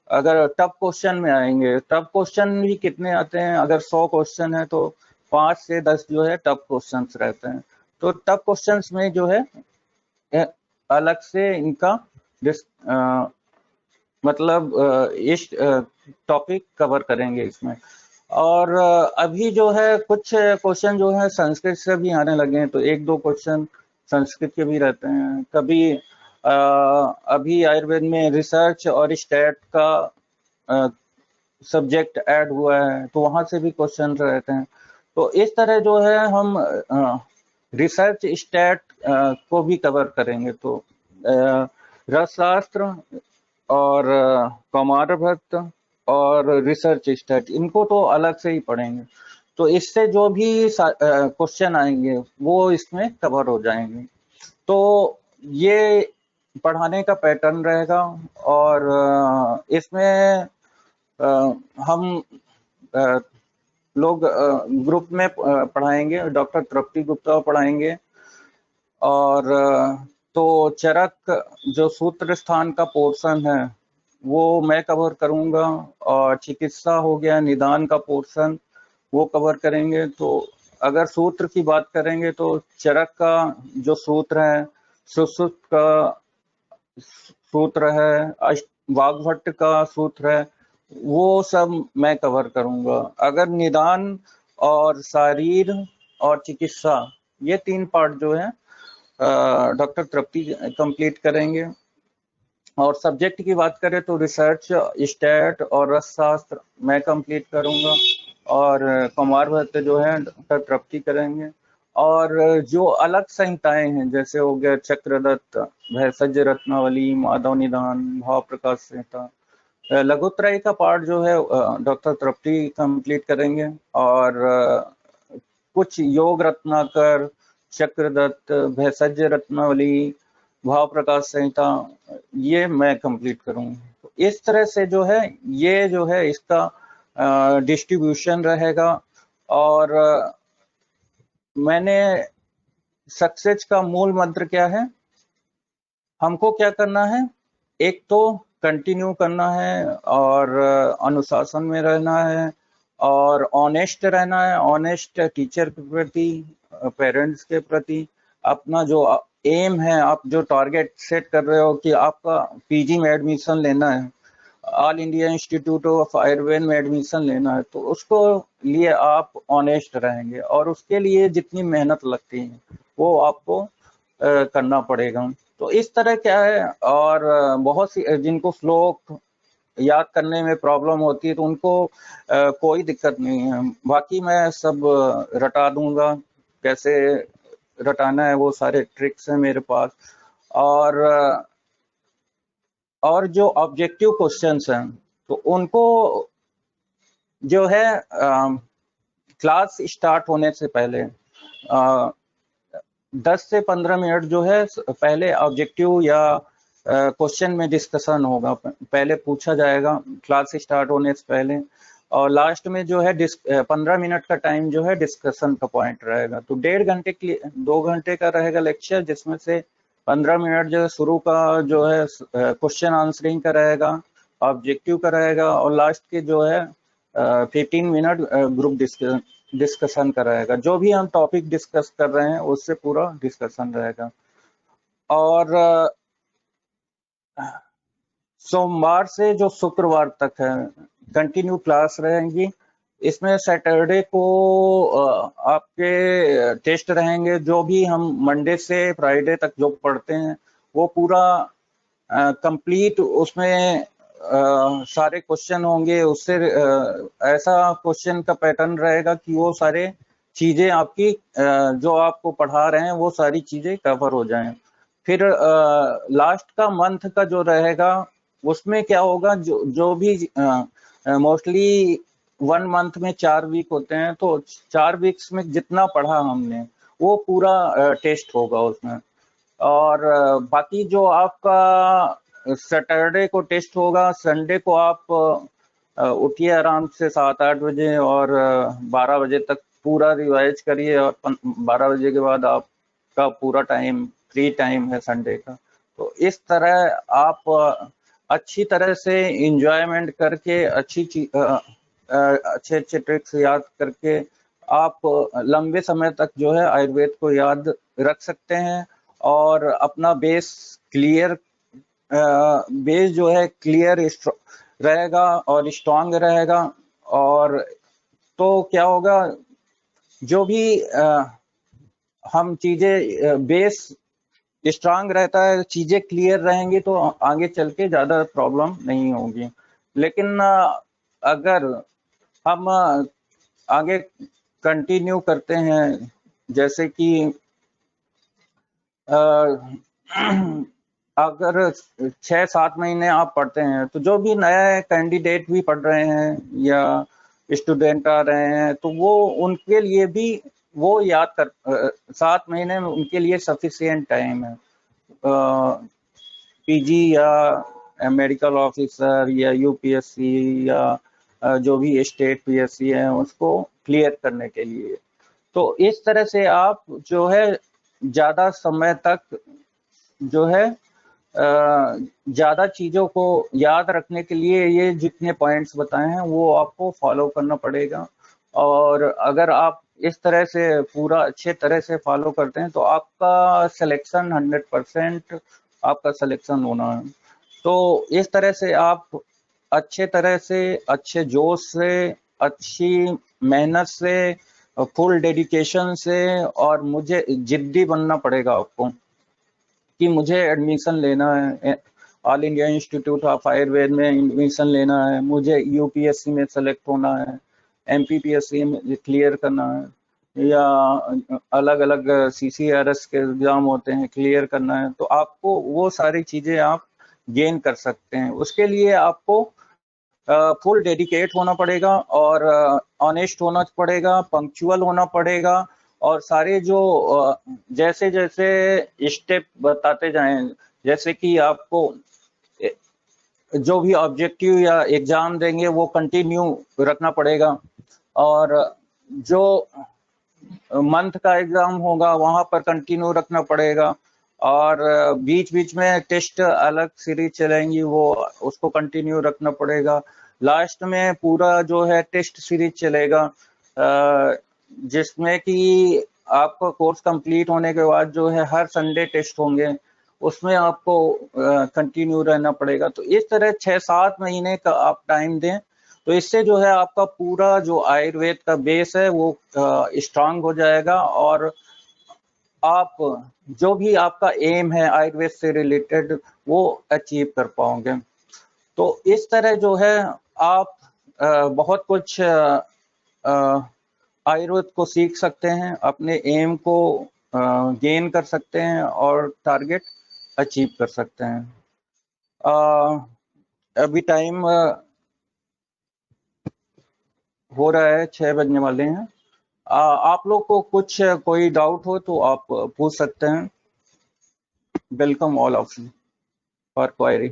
अगर टफ क्वेश्चन में आएंगे, टफ क्वेश्चन भी कितने आते हैं, अगर 100 क्वेश्चन है तो 5 से 10 जो है टफ क्वेश्चन रहते हैं। तो टफ क्वेश्चन में जो है अलग से इनका मतलब इस टॉपिक कवर करेंगे इसमें। और अभी जो है कुछ क्वेश्चन जो है संस्कृत से भी आने लगे हैं, तो एक दो क्वेश्चन संस्कृत के भी रहते हैं। कभी अभी आयुर्वेद में रिसर्च और स्टैट का सब्जेक्ट ऐड हुआ है, तो वहां से भी क्वेश्चन रहते हैं। तो इस तरह जो है हम रिसर्च स्टैट को भी कवर करेंगे। तो रसशास्त्र और कौमार व्रत और रिसर्च स्टैट, इनको तो अलग से ही पढ़ेंगे। तो इससे जो भी क्वेश्चन आएंगे वो इसमें कवर हो जाएंगे। तो ये पढ़ाने का पैटर्न रहेगा। और इसमें हम लोग ग्रुप में पढ़ाएंगे। डॉक्टर तृप्ति गुप्ता पढ़ाएंगे। और तो चरक जो सूत्र स्थान का पोर्शन है वो मैं कवर करूंगा, और चिकित्सा हो गया, निदान का पोर्शन वो कवर करेंगे। तो अगर सूत्र की बात करेंगे तो चरक का जो सूत्र है, सुश्रुत का सूत्र है, वाग्भट का सूत्र है, वो सब मैं कवर करूंगा। अगर निदान और शारीर और चिकित्सा, ये 3 पार्ट जो है डॉक्टर तृप्ति कंप्लीट करेंगे। और सब्जेक्ट की बात करें तो रिसर्च स्टैट और रसशास्त्र मैं कंप्लीट करूंगा, और कौमार व्रत जो है डॉक्टर तृप्ति करेंगे। और जो अलग संहिताएं हैं, जैसे हो गया चक्रदत्त, भेषज रत्नावली, माधव निदान, भाव प्रकाश संहिता, लघुत्रय का पार्ट जो है डॉक्टर तृप्ति कंप्लीट करेंगे। और कुछ योग रत्नाकर, चक्रदत्त, भेषज रत्नावली, भाव प्रकाश संहिता, ये मैं कंप्लीट करूंगा। तो इस तरह से जो है ये जो है इसका डिस्ट्रीब्यूशन रहेगा। और मैंने सक्सेस का मूल मंत्र क्या है, हमको क्या करना है, एक तो कंटिन्यू करना है और अनुशासन में रहना है और ऑनेस्ट रहना है, ऑनेस्ट टीचर के प्रति, पेरेंट्स के प्रति। अपना जो एम है, आप जो टारगेट सेट कर रहे हो कि आपका पीजी में एडमिशन लेना है, all India institute of Ayurveda में एडमिशन लेना है, तो उसको लिए आप ऑनेस्ट रहेंगे और उसके लिए जितनी मेहनत लगती है वो आपको करना पड़ेगा। तो इस तरह क्या है, और बहुत सी जिनको श्लोक याद करने में प्रॉब्लम होती है तो उनको कोई दिक्कत नहीं है, बाकी मैं सब रटा दूंगा, कैसे रटाना है वो सारे ट्रिक्स हैं मेरे पास। और और जो ऑब्जेक्टिव क्वेश्चंस हैं तो उनको जो है क्लास स्टार्ट होने से पहले 10 से 15 मिनट जो है पहले ऑब्जेक्टिव या क्वेश्चन में डिस्कशन होगा, पहले पूछा जाएगा क्लास स्टार्ट होने से पहले, और लास्ट में जो है 15 मिनट का टाइम जो है डिस्कशन का पॉइंट रहेगा। तो 1.5 घंटे के 2 घंटे का रहेगा लेक्चर, जिसमें से 15 मिनट जो है शुरू का जो है क्वेश्चन आंसरिंग का रहेगा, ऑब्जेक्टिव का रहेगा, और लास्ट के जो है 15 मिनट ग्रुप डिस्कशन का रहेगा। जो भी हम टॉपिक डिस्कस कर रहे हैं उससे पूरा डिस्कशन रहेगा। और सोमवार से जो शुक्रवार तक है कंटिन्यू क्लास रहेंगी। इसमें सैटरडे को आपके टेस्ट रहेंगे। जो भी हम मंडे से फ्राइडे तक जो पढ़ते हैं वो पूरा कंप्लीट उसमें सारे क्वेश्चन होंगे। उससे ऐसा क्वेश्चन का पैटर्न रहेगा कि वो सारे चीजें आपकी जो आपको पढ़ा रहे हैं वो सारी चीजें कवर हो जाएं। फिर लास्ट का मंथ का जो रहेगा उसमें क्या होगा, जो भी मोस्टली 1 मंथ में 4 वीक होते हैं, तो 4 वीक्स में जितना पढ़ा हमने वो पूरा टेस्ट होगा उसमें। और बाकी जो आपका सैटरडे को टेस्ट होगा, संडे को आप उठिए आराम से 7-8 बजे और 12 बजे तक पूरा रिवाइज करिए, और 12 बजे के बाद आपका पूरा टाइम फ्री टाइम है संडे का। तो इस तरह आप अच्छी तरह से इंजॉयमेंट करके अच्छे अच्छे ट्रिक्स याद करके आप लंबे समय तक जो है आयुर्वेद को याद रख सकते हैं और अपना बेस जो है क्लियर रहेगा और स्ट्रांग रहेगा। और तो क्या होगा, जो भी हम चीजें बेस स्ट्रांग रहता है, चीजें क्लियर रहेंगी तो आगे चल के ज्यादा प्रॉब्लम नहीं होगी। लेकिन अगर हम आगे कंटिन्यू करते हैं, जैसे कि अगर 6-7 महीने आप पढ़ते हैं, तो जो भी नया कैंडिडेट भी पढ़ रहे हैं या स्टूडेंट आ रहे हैं तो वो उनके लिए भी वो याद कर 7 महीने में उनके लिए सफिशिएंट टाइम है पीजी या मेडिकल ऑफिसर या यूपीएससी या जो भी स्टेट पीएससी है उसको क्लियर करने के लिए। तो इस तरह से आप जो है ज्यादा समय तक जो है ज्यादा चीजों को याद रखने के लिए ये जितने पॉइंट्स बताए हैं वो आपको फॉलो करना पड़ेगा। और अगर आप इस तरह से पूरा अच्छे तरह से फॉलो करते हैं तो आपका सिलेक्शन 100% आपका सिलेक्शन होना है। तो इस तरह से आप अच्छे तरह से, अच्छे जोश से, अच्छी मेहनत से, फुल डेडिकेशन से, और मुझे जिद्दी बनना पड़ेगा आपको कि मुझे एडमिशन लेना है, all India institute of Ayurveda में एडमिशन लेना है, मुझे यूपीएससी में सेलेक्ट होना है, एमपीपीएससी में क्लियर करना है, या अलग अलग सीसीआरएस के एग्जाम होते हैं क्लियर करना है। तो आपको वो सारी चीजें आप गेन कर सकते हैं। उसके लिए आपको फुल डेडिकेट होना पड़ेगा और ऑनेस्ट होना पड़ेगा, पंक्चुअल होना पड़ेगा, और सारे जो जैसे जैसे स्टेप बताते जाएं, जैसे कि आपको जो भी ऑब्जेक्टिव या एग्जाम देंगे वो कंटिन्यू रखना पड़ेगा, और जो मंथ का एग्जाम होगा वहां पर कंटिन्यू रखना पड़ेगा, और बीच बीच में टेस्ट अलग सीरीज चलेंगी, वो उसको कंटिन्यू रखना पड़ेगा। लास्ट में पूरा जो है टेस्ट सीरीज चलेगा, जिसमें कि आपका कोर्स कंप्लीट होने के बाद जो है हर संडे टेस्ट होंगे, उसमें आपको कंटिन्यू रहना पड़ेगा। तो इस तरह 6-7 महीने का आप टाइम दें, तो इससे जो है आपका पूरा जो आयुर्वेद का बेस है वो स्ट्रांग हो जाएगा, और आप जो भी आपका एम है आयुर्वेद से रिलेटेड वो अचीव कर पाओगे। तो इस तरह जो है आप बहुत कुछ आयुर्वेद को सीख सकते हैं, अपने एम को गेन कर सकते हैं और टारगेट अचीव कर सकते हैं। अभी टाइम हो रहा है, 6 बजने वाले हैं। आप लोग को कुछ कोई डाउट हो तो आप पूछ सकते हैं। Welcome all of you for query.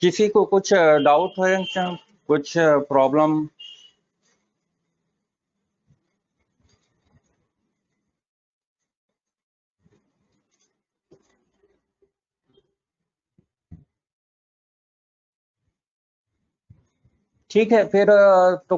किसी को कुछ डाउट है क्या, कुछ प्रॉब्लम? ठीक है फिर तो